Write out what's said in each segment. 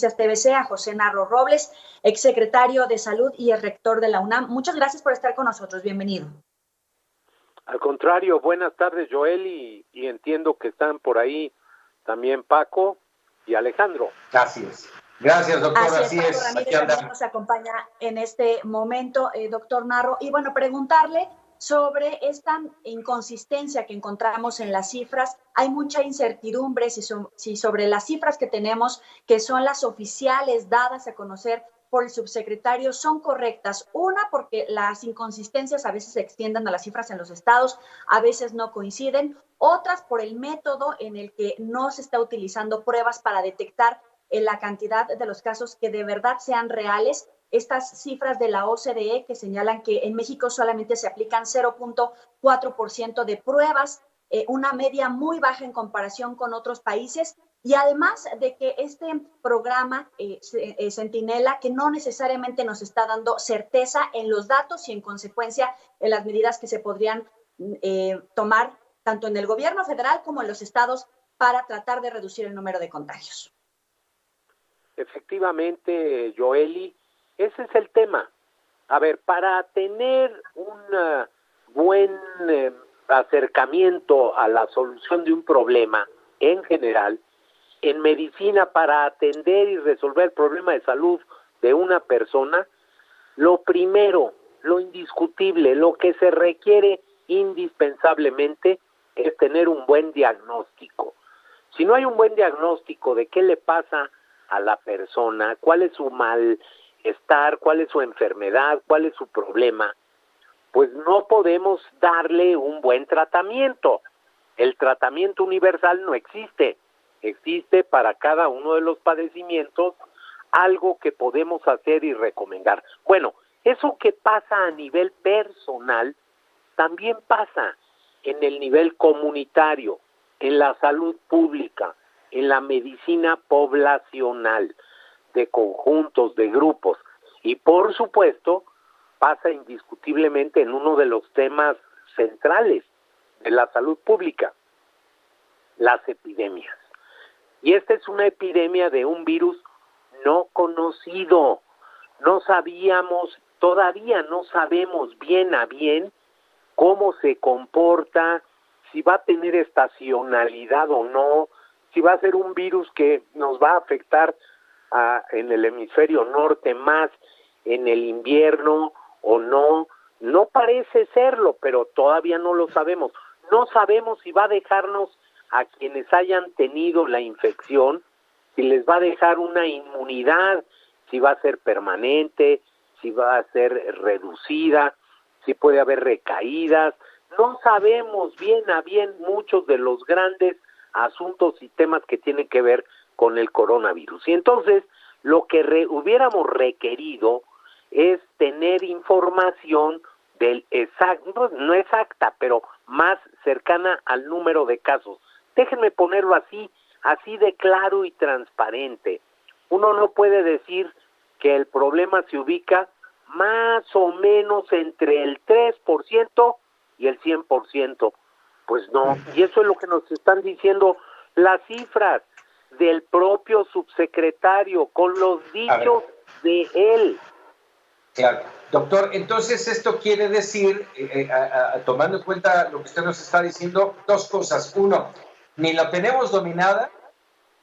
TVC, a José Narro Robles, exsecretario de Salud y el rector de la UNAM. Muchas gracias por estar con nosotros. Bienvenido. Al contrario, buenas tardes, Joel, y entiendo que están por ahí también Paco y Alejandro. Gracias. Gracias, doctor. Así Paco es. Ramírez también nos acompaña en este momento, doctor Narro. Y bueno, preguntarle sobre esta inconsistencia que encontramos en las cifras. Hay mucha incertidumbre si sobre las cifras que tenemos, que son las oficiales dadas a conocer por el subsecretario, son correctas. Una, porque las inconsistencias a veces se extienden a las cifras en los estados, a veces no coinciden. Otras, por el método en el que no se está utilizando pruebas para detectar la cantidad de los casos que de verdad sean reales. Estas cifras de la OCDE que señalan que en México solamente se aplican 0.4% de pruebas, una media muy baja en comparación con otros países, y además de que este programa Centinela, que no necesariamente nos está dando certeza en los datos y en consecuencia en las medidas que se podrían tomar tanto en el gobierno federal como en los estados para tratar de reducir el número de contagios. Efectivamente, Joeli, ese es el tema. A ver, para tener un buen acercamiento a la solución de un problema en general, en medicina, para atender y resolver el problema de salud de una persona, lo primero, lo indiscutible, lo que se requiere indispensablemente es tener un buen diagnóstico. Si no hay un buen diagnóstico de qué le pasa a la persona, cuál es su malestar, cuál es su enfermedad, cuál es su problema, pues no podemos darle un buen tratamiento. El tratamiento universal no existe. Existe para cada uno de los padecimientos algo que podemos hacer y recomendar. Bueno, eso que pasa a nivel personal también pasa en el nivel comunitario, en la salud pública, en la medicina poblacional, de conjuntos, de grupos, y por supuesto pasa indiscutiblemente en uno de los temas centrales de la salud pública, las epidemias. Y esta es una epidemia de un virus no conocido. No sabíamos, todavía no sabemos bien a bien cómo se comporta, si va a tener estacionalidad o no, si va a ser un virus que nos va a afectar en el hemisferio norte más en el invierno o no. No parece serlo, pero todavía no lo sabemos. No sabemos si va a dejarnos a quienes hayan tenido la infección, si les va a dejar una inmunidad, si va a ser permanente, si va a ser reducida, si puede haber recaídas. No sabemos bien a bien muchos de los grandes asuntos y temas que tienen que ver con el coronavirus. Y entonces, lo que hubiéramos requerido es tener información del exacto, no exacta, pero más cercana al número de casos. Déjenme ponerlo así de claro y transparente. Uno no puede decir que el problema se ubica más o menos entre el 3% y el 100%. Pues no, y eso es lo que nos están diciendo las cifras del propio subsecretario, con los dichos de él. Claro. Doctor, entonces esto quiere decir, tomando en cuenta lo que usted nos está diciendo, dos cosas. Uno, ni lo tenemos dominada,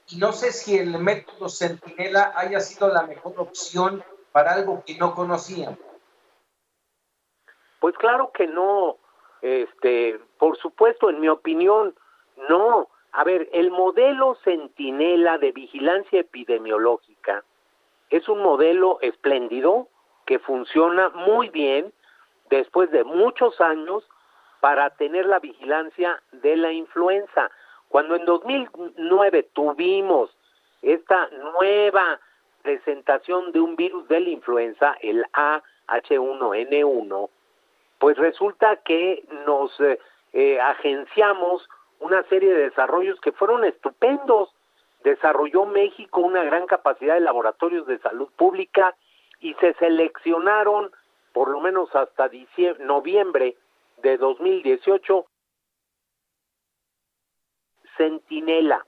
y no sé si el método Centinela haya sido la mejor opción para algo que no conocían. Pues claro que no, por supuesto, en mi opinión, no. A ver, el modelo Centinela de vigilancia epidemiológica es un modelo espléndido que funciona muy bien después de muchos años para tener la vigilancia de la influenza. Cuando en 2009 tuvimos esta nueva presentación de un virus de la influenza, el H1N1, pues resulta que nos agenciamos una serie de desarrollos que fueron estupendos. Desarrolló México una gran capacidad de laboratorios de salud pública y se seleccionaron, por lo menos hasta noviembre de 2018, Centinela,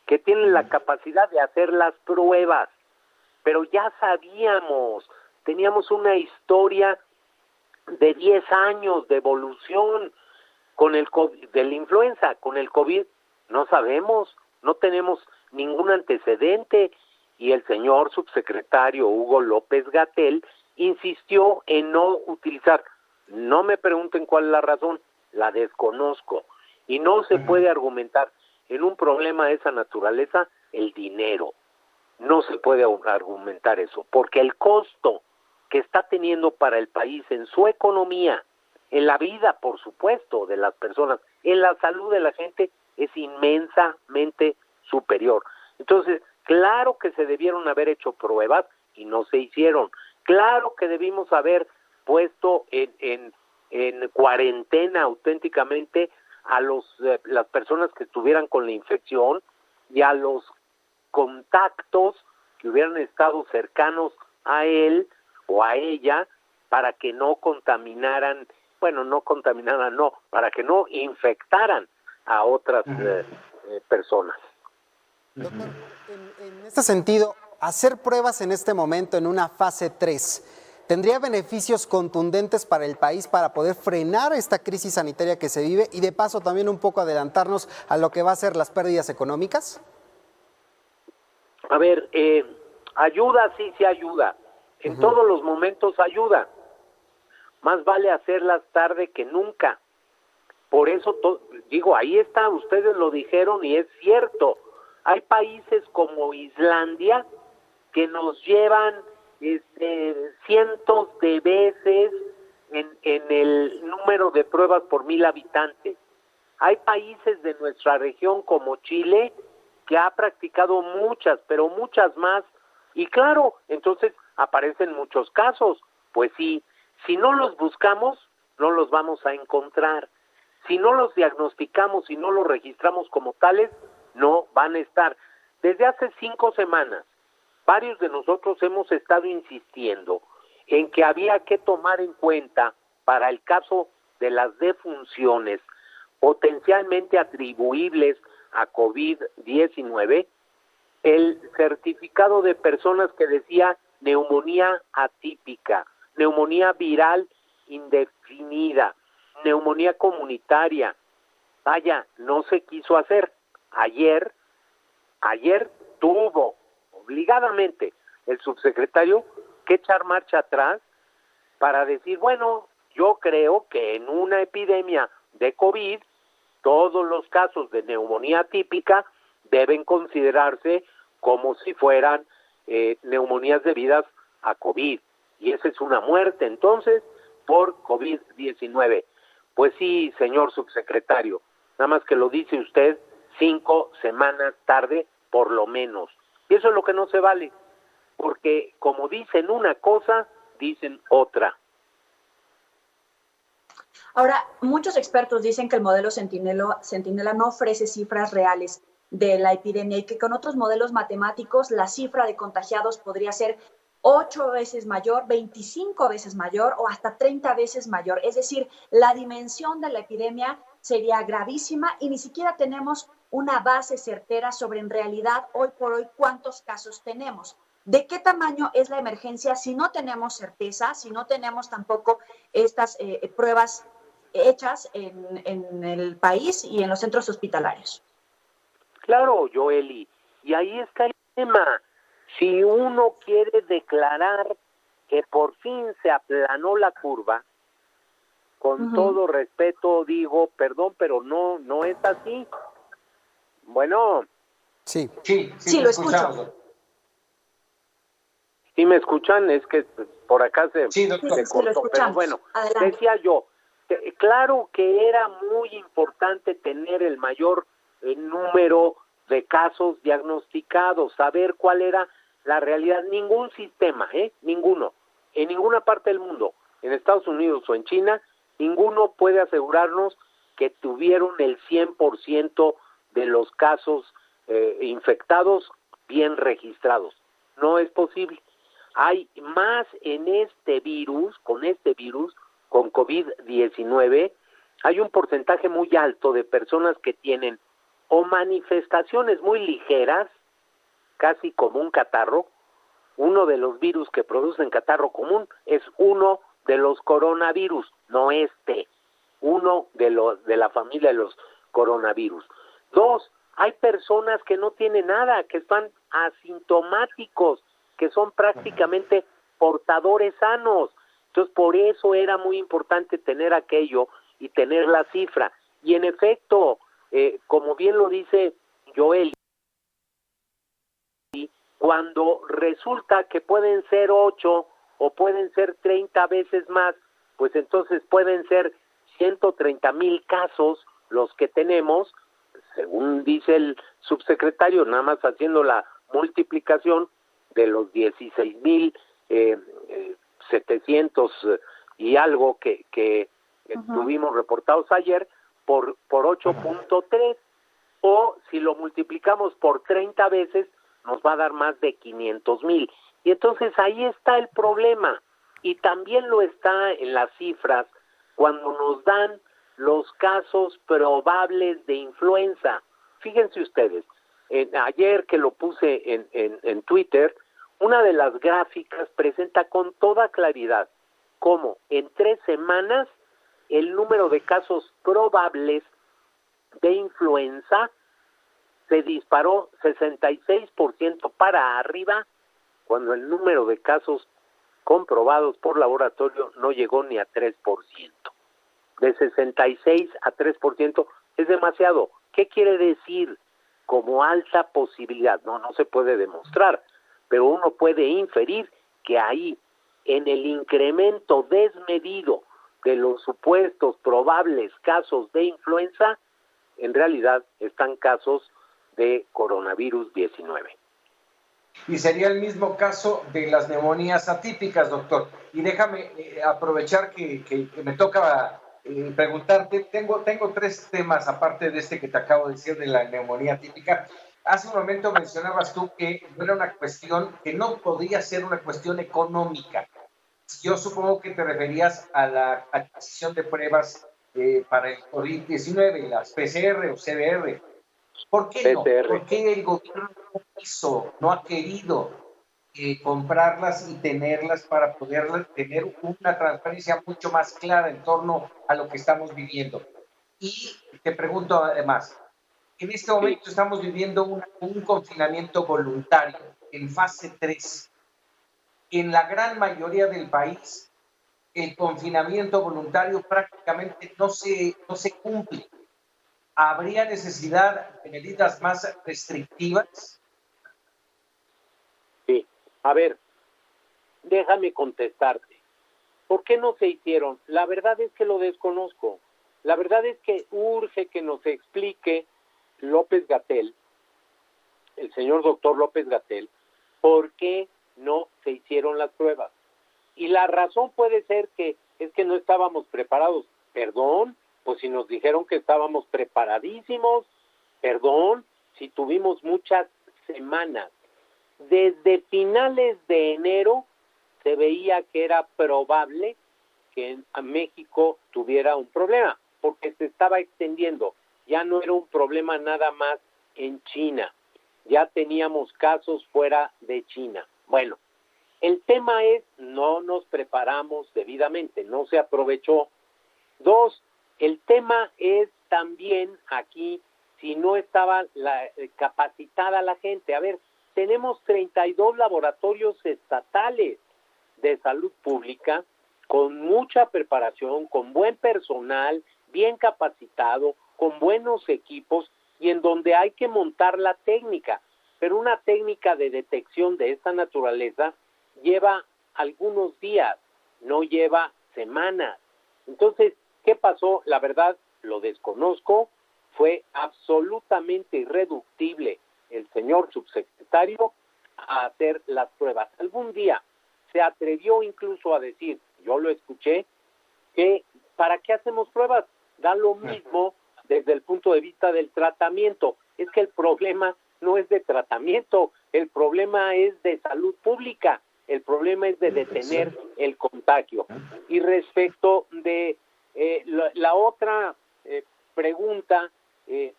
que tienen la capacidad de hacer las pruebas. pero ya sabíamos, teníamos una historia de 10 años de evolución con el COVID, de la influenza. Con el COVID no sabemos, no tenemos ningún antecedente, y el señor subsecretario Hugo López-Gatell insistió en no utilizar. No me pregunten cuál es la razón, la desconozco, y no se puede argumentar en un problema de esa naturaleza el dinero. No se puede argumentar eso, porque el costo que está teniendo para el país en su economía, en la vida, por supuesto, de las personas, en la salud de la gente, es inmensamente superior. Entonces, claro que se debieron haber hecho pruebas y no se hicieron. Claro que debimos haber puesto en cuarentena auténticamente a las personas que estuvieran con la infección y a los contactos que hubieran estado cercanos a él o a ella, para que no contaminaran, para que no infectaran a otras personas. Doctor, en este sentido, hacer pruebas en este momento en una fase 3, ¿tendría beneficios contundentes para el país para poder frenar esta crisis sanitaria que se vive y de paso también un poco adelantarnos a lo que va a ser las pérdidas económicas? A ver, ayuda, sí ayuda. En todos los momentos ayuda. Más vale hacerlas tarde que nunca. Por eso digo, ahí está, ustedes lo dijeron y es cierto. Hay países como Islandia que nos llevan cientos de veces en el número de pruebas por 1,000 habitantes. Hay países de nuestra región como Chile que ha practicado muchas, pero muchas más. Y claro, entonces aparecen muchos casos. Pues sí, si no los buscamos, no los vamos a encontrar. Si no los diagnosticamos y no los registramos como tales, no van a estar. Desde hace 5 semanas, varios de nosotros hemos estado insistiendo en que había que tomar en cuenta para el caso de las defunciones potencialmente atribuibles a COVID-19 el certificado de personas que decía neumonía atípica, neumonía viral indefinida, neumonía comunitaria. Vaya, no se quiso hacer. Ayer tuvo obligadamente el subsecretario que echar marcha atrás para decir, bueno, yo creo que en una epidemia de COVID, todos los casos de neumonía típica deben considerarse como si fueran neumonías debidas a COVID. Y esa es una muerte, entonces, por COVID-19. Pues sí, señor subsecretario, nada más que lo dice usted 5 semanas tarde, por lo menos. Y eso es lo que no se vale, porque como dicen una cosa, dicen otra. Ahora, muchos expertos dicen que el modelo Centinela no ofrece cifras reales de la epidemia y que con otros modelos matemáticos la cifra de contagiados podría ser 8 veces mayor, 25 veces mayor o hasta 30 veces mayor. Es decir, la dimensión de la epidemia sería gravísima y ni siquiera tenemos una base certera sobre en realidad hoy por hoy cuántos casos tenemos. ¿De qué tamaño es la emergencia si no tenemos certeza, si no tenemos tampoco estas pruebas hechas en el país y en los centros hospitalarios? Claro, Joely, y ahí está el tema. Si uno quiere declarar que por fin se aplanó la curva, con todo respeto digo, perdón, pero no es así. Bueno. Sí, lo escucho. ¿Sí me escuchan? Es que por acá se cortó, pero bueno, adelante. Decía yo, claro que era muy importante tener el mayor número de casos diagnosticados, saber cuál era la realidad. Ningún sistema, ninguno, en ninguna parte del mundo, en Estados Unidos o en China, ninguno puede asegurarnos que tuvieron el 100% de los casos infectados bien registrados. No es posible. Hay más en este virus, con COVID-19, hay un porcentaje muy alto de personas que tienen o manifestaciones muy ligeras, casi como un catarro, uno de los virus que producen catarro común es uno de los coronavirus, no uno de la familia de los coronavirus. 2, hay personas que no tienen nada, que están asintomáticos, que son prácticamente portadores sanos. Entonces, por eso era muy importante tener aquello y tener la cifra. Y en efecto, como bien lo dice Joel, cuando resulta que pueden ser 8 o pueden ser 30 veces más, pues entonces pueden ser 130,000 casos los que tenemos, según dice el subsecretario, nada más haciendo la multiplicación de los 16,700 y algo que tuvimos reportados ayer por 8.3, o si lo multiplicamos por 30 veces, nos va a dar más de 500,000. Y entonces ahí está el problema, y también lo está en las cifras cuando nos dan los casos probables de influenza. Fíjense ustedes, ayer que lo puse en Twitter, una de las gráficas presenta con toda claridad cómo en 3 semanas el número de casos probables de influenza se disparó 66% para arriba, cuando el número de casos comprobados por laboratorio no llegó ni a 3%. De 66 a 3% es demasiado. ¿Qué quiere decir? Como alta posibilidad. No se puede demostrar, pero uno puede inferir que ahí, en el incremento desmedido de los supuestos probables casos de influenza, en realidad están casos de coronavirus 19. Y sería el mismo caso de las neumonías atípicas, doctor. Y déjame aprovechar que me toca preguntarte, tengo 3 temas, aparte de este que te acabo de decir de la neumonía atípica. Hace un momento mencionabas tú que era una cuestión, que no podía ser una cuestión económica. Yo supongo que te referías a la adquisición de pruebas para el COVID-19, las PCR o CBR. ¿Por qué no? ¿Por qué el gobierno no ha querido comprarlas y tenerlas para poder tener una transparencia mucho más clara en torno a lo que estamos viviendo? Y te pregunto además, en este momento estamos viviendo un confinamiento voluntario en fase 3. En la gran mayoría del país, el confinamiento voluntario prácticamente no se cumple. ¿Habría necesidad de medidas más restrictivas? Sí. A ver, déjame contestarte. ¿Por qué no se hicieron? La verdad es que lo desconozco. La verdad es que urge que nos explique López-Gatell, el señor doctor López-Gatell, por qué no se hicieron las pruebas. Y la razón puede ser que es que no estábamos preparados. Perdón, pues si nos dijeron que estábamos preparadísimos, perdón, si tuvimos muchas semanas. Desde finales de enero se veía que era probable que en México tuviera un problema, porque se estaba extendiendo. Ya no era un problema nada más en China, ya teníamos casos fuera de China. Bueno, el tema es, no nos preparamos debidamente, no se aprovechó. 2, el tema es también aquí, si no estaba capacitada la gente. A ver, tenemos 32 laboratorios estatales de salud pública con mucha preparación, con buen personal, bien capacitado, con buenos equipos, y en donde hay que montar la técnica. Pero una técnica de detección de esta naturaleza lleva algunos días, no lleva semanas. Entonces, ¿qué pasó? La verdad, lo desconozco. Fue absolutamente irreductible el señor subsecretario a hacer las pruebas. Algún día se atrevió incluso a decir, yo lo escuché, que ¿para qué hacemos pruebas? Da lo mismo desde el punto de vista del tratamiento. Es que el problema no es de tratamiento, el problema es de salud pública, el problema es de detener el contagio. Y respecto de la otra pregunta,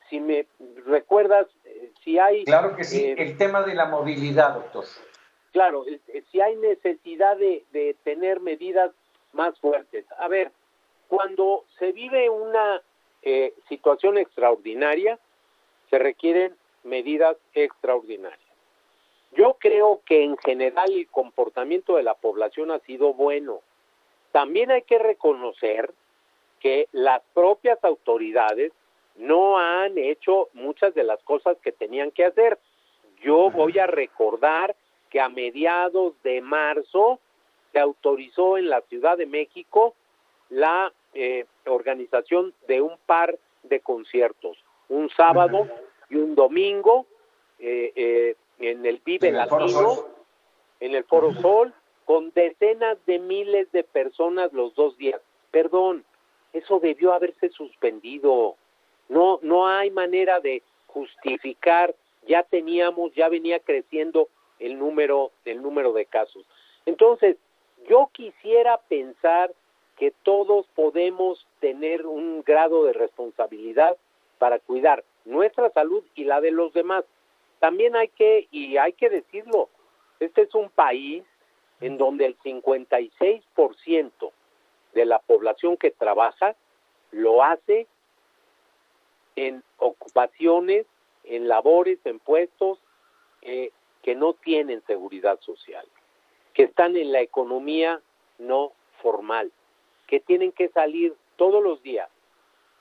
si me recuerdas, si hay... Claro que sí, el tema de la movilidad, doctor. claro, si hay necesidad de tener medidas más fuertes. A ver, cuando se vive una situación extraordinaria, se requieren medidas extraordinarias. Yo creo que en general el comportamiento de la población ha sido bueno. También hay que reconocer que las propias autoridades no han hecho muchas de las cosas que tenían que hacer. Yo voy a recordar que a mediados de marzo se autorizó en la Ciudad de México la organización de un par de conciertos, un sábado y un domingo en el Vive Latino, en el Foro Sol, con decenas de miles de personas los 2 días. Perdón, eso debió haberse suspendido. No hay manera de justificar. Ya venía creciendo el número de casos. Entonces, yo quisiera pensar que todos podemos tener un grado de responsabilidad para cuidar nuestra salud y la de los demás. También hay que decirlo, este es un país en donde el 56% de la población que trabaja lo hace en ocupaciones, en labores, en puestos que no tienen seguridad social, que están en la economía no formal, que tienen que salir todos los días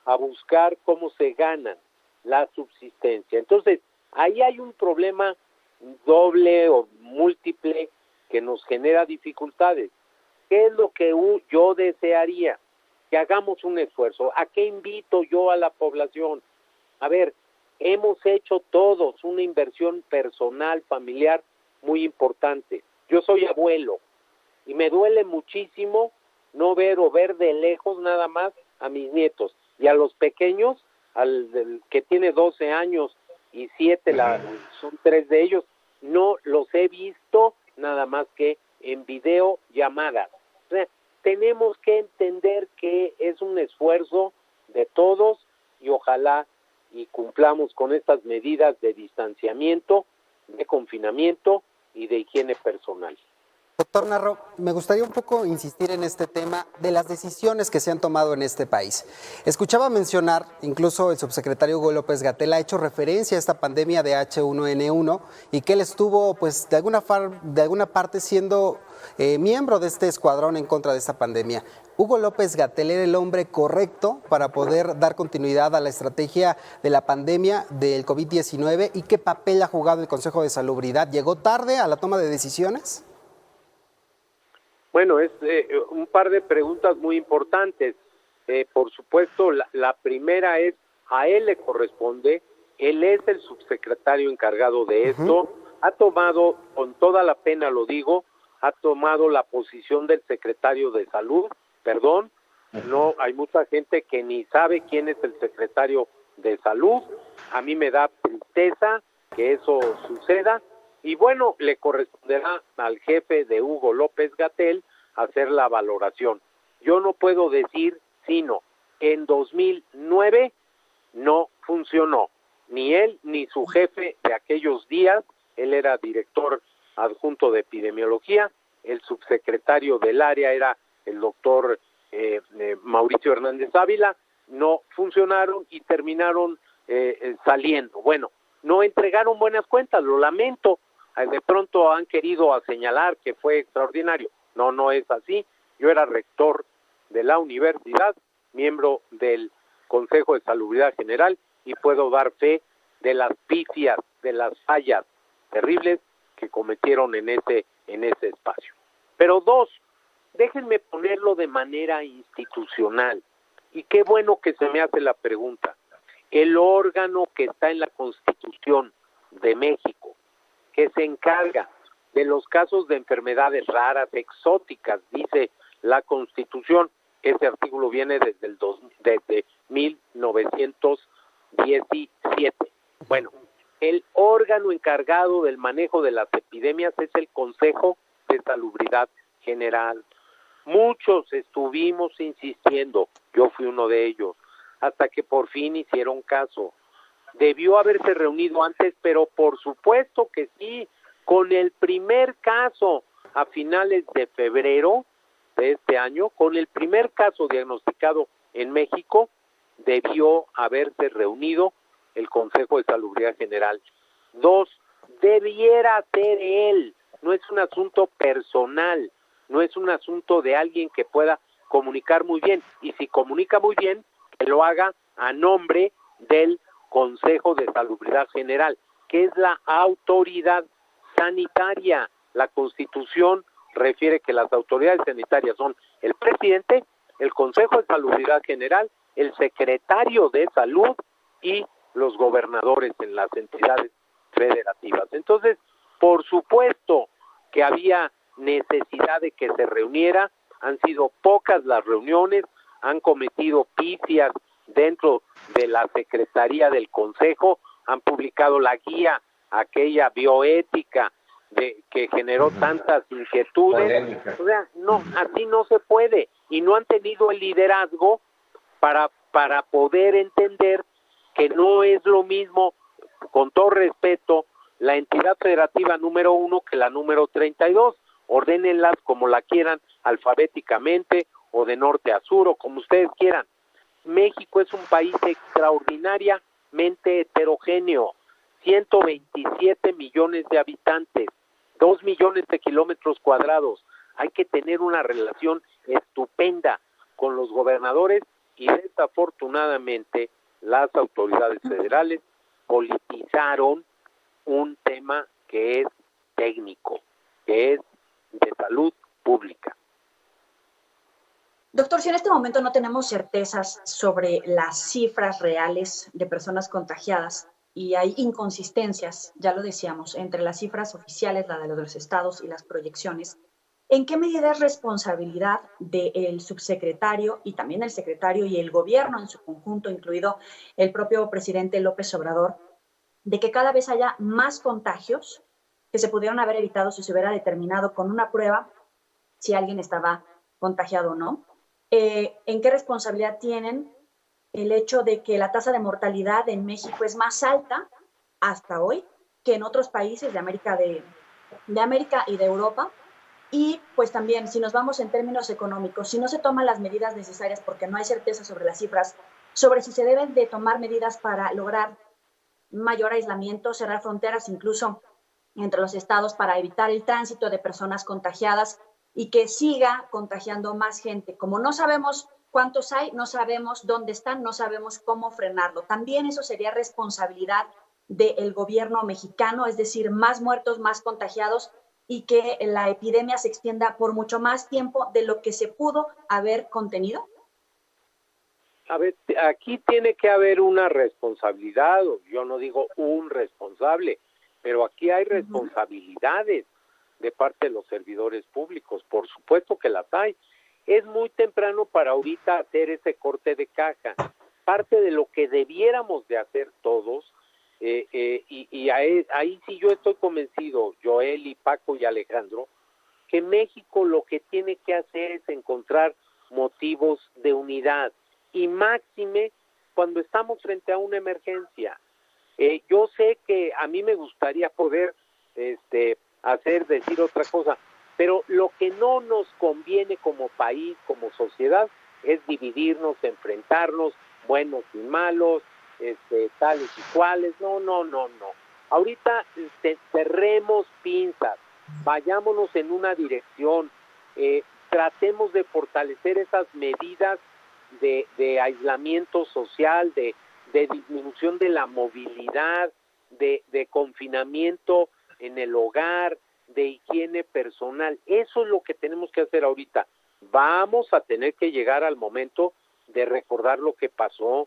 a buscar cómo se ganan la subsistencia. Entonces, ahí hay un problema doble o múltiple que nos genera dificultades. ¿Qué es lo que yo desearía? Que hagamos un esfuerzo. ¿A qué invito yo a la población? A ver, hemos hecho todos una inversión personal, familiar, muy importante. Yo soy abuelo y me duele muchísimo no ver de lejos nada más a mis nietos. Y a los pequeños, al que tiene 12 años y 7, son 3 de ellos, no los he visto nada más que en videollamadas. O sea, tenemos que entender que es un esfuerzo de todos y ojalá y cumplamos con estas medidas de distanciamiento, de confinamiento y de higiene personal. Doctor Narro, me gustaría un poco insistir en este tema de las decisiones que se han tomado en este país. Escuchaba mencionar, incluso el subsecretario Hugo López-Gatell ha hecho referencia a esta pandemia de H1N1 y que él estuvo, pues, de alguna parte siendo miembro de este escuadrón en contra de esta pandemia. ¿Hugo López-Gatell era el hombre correcto para poder dar continuidad a la estrategia de la pandemia del COVID-19 y qué papel ha jugado el Consejo de Salubridad? ¿Llegó tarde a la toma de decisiones? Bueno, es un par de preguntas muy importantes. Por supuesto, la primera es, a él le corresponde, él es el subsecretario encargado de esto, ha tomado, con toda la pena lo digo, ha tomado la posición del secretario de Salud, no, hay mucha gente que ni sabe quién es el secretario de Salud, a mí me da tristeza que eso suceda, y bueno, le corresponderá al jefe de Hugo López-Gatell hacer la valoración. Yo no puedo decir sino, en 2009 no funcionó, ni él ni su jefe de aquellos días, él era director adjunto de epidemiología, el subsecretario del área era el doctor Mauricio Hernández Ávila, no funcionaron y terminaron saliendo. Bueno, no entregaron buenas cuentas, lo lamento. De pronto han querido señalar que fue extraordinario. No es así. Yo era rector de la universidad, miembro del Consejo de Salubridad General y puedo dar fe de las pifias, de las fallas terribles que cometieron en ese espacio. Pero 2, déjenme ponerlo de manera institucional. Y qué bueno que se me hace la pregunta. El órgano que está en la Constitución de México, que se encarga de los casos de enfermedades raras, exóticas, dice la Constitución. Ese artículo viene desde 1917. Bueno, el órgano encargado del manejo de las epidemias es el Consejo de Salubridad General. Muchos estuvimos insistiendo, yo fui uno de ellos, hasta que por fin hicieron caso. Debió haberse reunido antes, pero por supuesto que sí, con el primer caso a finales de febrero de este año, con el primer caso diagnosticado en México, debió haberse reunido el Consejo de Salubridad General. 2, debiera ser él, no es un asunto personal, no es un asunto de alguien que pueda comunicar muy bien, y si comunica muy bien, que lo haga a nombre del Consejo de Salubridad General, que es la autoridad sanitaria. La Constitución refiere que las autoridades sanitarias son el presidente, el Consejo de Salubridad General, el secretario de Salud y los gobernadores en las entidades federativas. Entonces, por supuesto que había necesidad de que se reuniera, han sido pocas las reuniones, han cometido pifias dentro de la Secretaría del Consejo, han publicado la guía, aquella bioética que generó tantas inquietudes. Polémica. O sea, no, así no se puede, y no han tenido el liderazgo para poder entender que no es lo mismo, con todo respeto, la entidad federativa número 1 que la número 32. Ordénenlas como la quieran, alfabéticamente o de norte a sur, o como ustedes quieran. México es un país extraordinariamente heterogéneo, 127 millones de habitantes, 2 millones de kilómetros cuadrados. Hay que tener una relación estupenda con los gobernadores, y desafortunadamente las autoridades federales politizaron un tema que es técnico, que es de salud pública. Doctor, si en este momento no tenemos certezas sobre las cifras reales de personas contagiadas y hay inconsistencias, ya lo decíamos, entre las cifras oficiales, la de los estados y las proyecciones, ¿en qué medida es responsabilidad del subsecretario y también el secretario y el gobierno en su conjunto, incluido el propio presidente López Obrador, de que cada vez haya más contagios que se pudieron haber evitado si se hubiera determinado con una prueba si alguien estaba contagiado o no? ¿En qué responsabilidad tienen el hecho de que la tasa de mortalidad en México es más alta hasta hoy que en otros países de América y de Europa? Y pues también, si nos vamos en términos económicos, si no se toman las medidas necesarias porque no hay certeza sobre las cifras, sobre si se deben de tomar medidas para lograr mayor aislamiento, cerrar fronteras incluso entre los estados para evitar el tránsito de personas contagiadas y que siga contagiando más gente. Como no sabemos cuántos hay, no sabemos dónde están, no sabemos cómo frenarlo. También eso sería responsabilidad del gobierno mexicano, es decir, más muertos, más contagiados, y que la epidemia se extienda por mucho más tiempo de lo que se pudo haber contenido? A ver, aquí tiene que haber una responsabilidad, yo no digo un responsable, pero aquí hay responsabilidades de parte de los servidores públicos, por supuesto que las hay. Es muy temprano para ahorita hacer ese corte de caja. Parte de lo que debiéramos de hacer todos, ahí sí yo estoy convencido, Joel y Paco y Alejandro, que México lo que tiene que hacer es encontrar motivos de unidad, y máxime cuando estamos frente a una emergencia. Yo sé que a mí me gustaría poder decir otra cosa, pero lo que no nos conviene como país, como sociedad, es dividirnos, enfrentarnos, buenos y malos, tales y cuales. No. Ahorita cerremos pinzas, vayámonos en una dirección, tratemos de fortalecer esas medidas de aislamiento social, de disminución de la movilidad, de confinamiento en el hogar, de higiene personal. Eso es lo que tenemos que hacer ahorita. Vamos a tener que llegar al momento de recordar lo que pasó,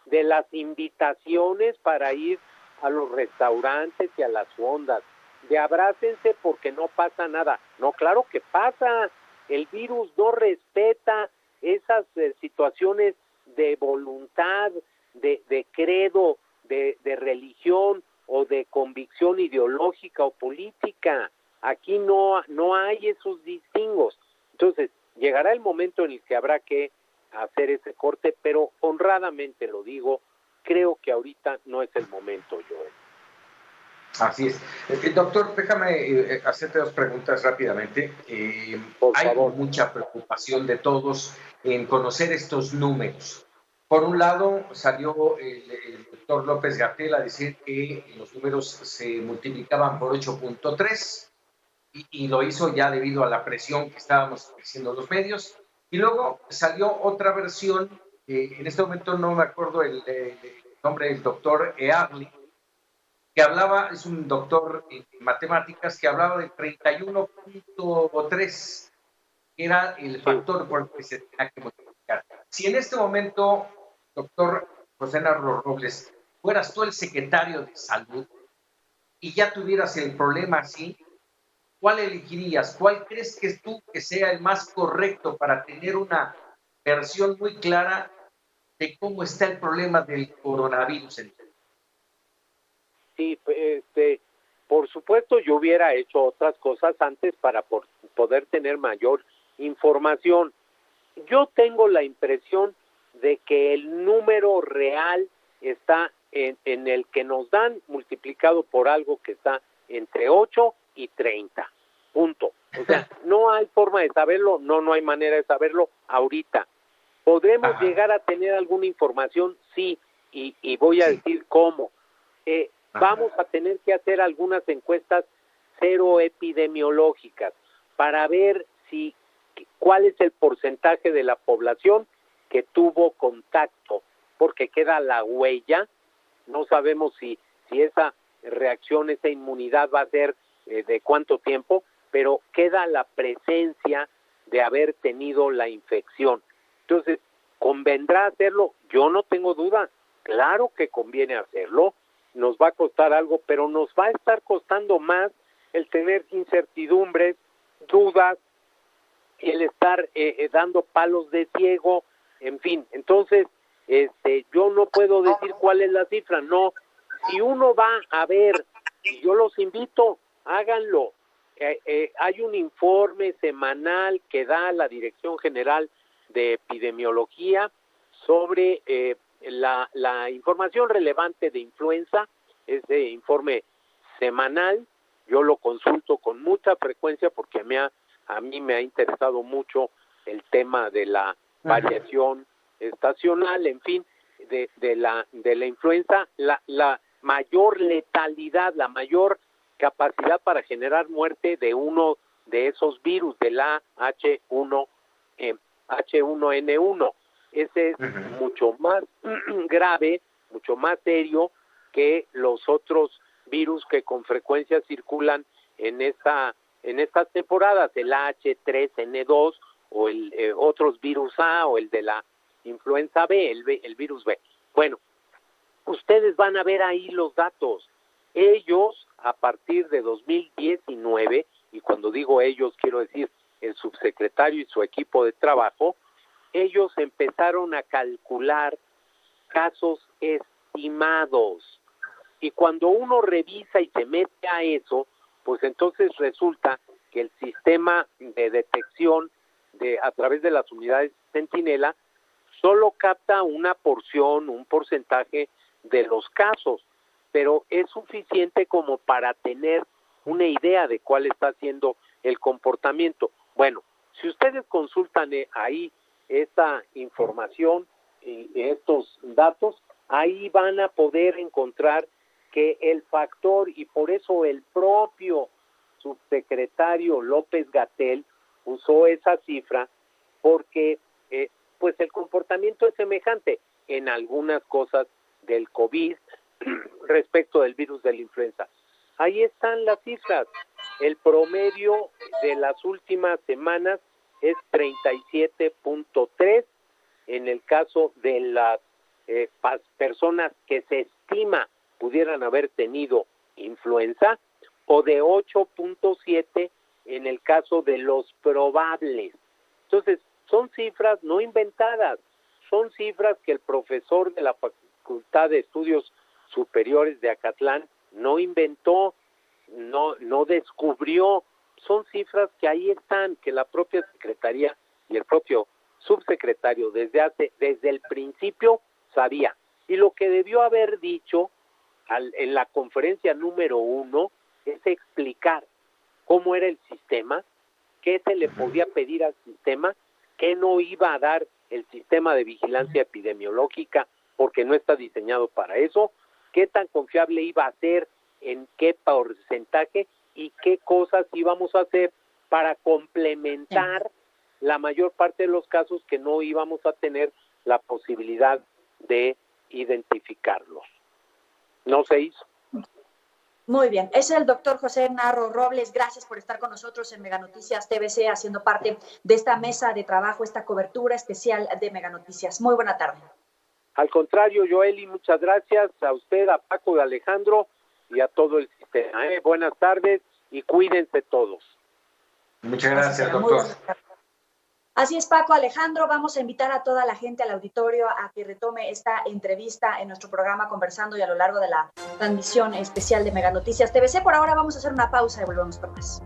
de las invitaciones para ir a los restaurantes y a las fondas, de abrácense porque no pasa nada. No, claro que pasa. El virus no respeta esas situaciones de voluntad, de credo, de religión o de convicción ideológica o política. Aquí no hay esos distingos. Entonces, llegará el momento en el que habrá que hacer ese corte, pero honradamente lo digo, creo que ahorita no es el momento, Joel. Así es. Doctor, déjame hacerte dos preguntas rápidamente. Por Hay favor. mucha preocupación de todos en conocer estos números. Por un lado, salió el doctor López-Gatell a decir que los números se multiplicaban por 8.3 y lo hizo ya debido a la presión que estábamos haciendo los medios. Y luego salió otra versión, en este momento no me acuerdo el nombre del doctor Early, que hablaba, es un doctor en matemáticas, que hablaba de 31.3, que era el factor por el que se tenía que multiplicar. Si en este momento, doctor José Narro Robles, fueras tú el secretario de Salud y ya tuvieras el problema así, ¿cuál elegirías? ¿Cuál crees que es tú que sea el más correcto para tener una versión muy clara de cómo está el problema del coronavirus? Sí, por supuesto yo hubiera hecho otras cosas antes para poder tener mayor información. Yo tengo la impresión de que el número real está en el que nos dan multiplicado por algo que está entre 8 y 30. Punto. O sea, no hay forma de saberlo, no hay manera de saberlo ahorita. ¿Podremos llegar a tener alguna información? Sí, y voy a decir cómo. Vamos a tener que hacer algunas encuestas seroepidemiológicas para ver cuál es el porcentaje de la población que tuvo contacto, porque queda la huella. No sabemos si esa reacción, esa inmunidad va a ser de cuánto tiempo, pero queda la presencia de haber tenido la infección. Entonces, ¿convendrá hacerlo? Yo no tengo duda. Claro que conviene hacerlo. Nos va a costar algo, pero nos va a estar costando más el tener incertidumbres, dudas, el estar dando palos de ciego, en fin. Entonces, yo no puedo decir cuál es la cifra, no. Si uno va a ver, y yo los invito, háganlo. Hay un informe semanal que da la Dirección General de Epidemiología sobre la información relevante de influenza. Ese informe semanal yo lo consulto con mucha frecuencia porque a mí me ha interesado mucho el tema de la variación estacional, en fin, de la influenza, la mayor letalidad, la mayor capacidad para generar muerte de uno de esos virus, de la H1N1. Ese es mucho más grave, mucho más serio que los otros virus que con frecuencia circulan en estas temporadas, el H3N2 o otros virus A o el de la influenza B, el virus B. Bueno, ustedes van a ver ahí los datos. Ellos, a partir de 2019, y cuando digo ellos quiero decir el subsecretario y su equipo de trabajo, ellos empezaron a calcular casos estimados. Y cuando uno revisa y se mete a eso, pues entonces resulta que el sistema de detección a través de las unidades Centinela solo capta una porción, un porcentaje de los casos, pero es suficiente como para tener una idea de cuál está siendo el comportamiento. Bueno, si ustedes consultan ahí esta información y estos datos, ahí van a poder encontrar que el factor, y por eso el propio subsecretario López-Gatell usó esa cifra, porque pues el comportamiento es semejante en algunas cosas del COVID respecto del virus de la influenza. Ahí están las cifras. El promedio de las últimas semanas es 37.3 en el caso de las personas que se estima pudieran haber tenido influenza, o de 8.7 en el caso de los probables. Entonces, son cifras no inventadas, son cifras que el profesor de la Facultad de Estudios Superiores de Acatlán no inventó, no descubrió. Son cifras que ahí están, que la propia Secretaría y el propio subsecretario desde el principio sabía. Y lo que debió haber dicho, en la conferencia número 1 es explicar cómo era el sistema, qué se le podía pedir al sistema, qué no iba a dar el sistema de vigilancia epidemiológica porque no está diseñado para eso, qué tan confiable iba a ser, en qué porcentaje y qué cosas íbamos a hacer para complementar la mayor parte de los casos que no íbamos a tener la posibilidad de identificarlos. No se hizo. Muy bien, es el doctor José Narro Robles. Gracias por estar con nosotros en Mega Noticias TVC, haciendo parte de esta mesa de trabajo, esta cobertura especial de Mega Noticias. Muy buena tarde. Al contrario, Joely, muchas gracias a usted, a Paco, a Alejandro y a todo el sistema. Buenas tardes y cuídense todos. Muchas gracias, doctor. Así es, Paco, Alejandro, vamos a invitar a toda la gente al auditorio a que retome esta entrevista en nuestro programa Conversando y a lo largo de la transmisión especial de Mega Noticias TVC. Por ahora vamos a hacer una pausa y volvemos con más.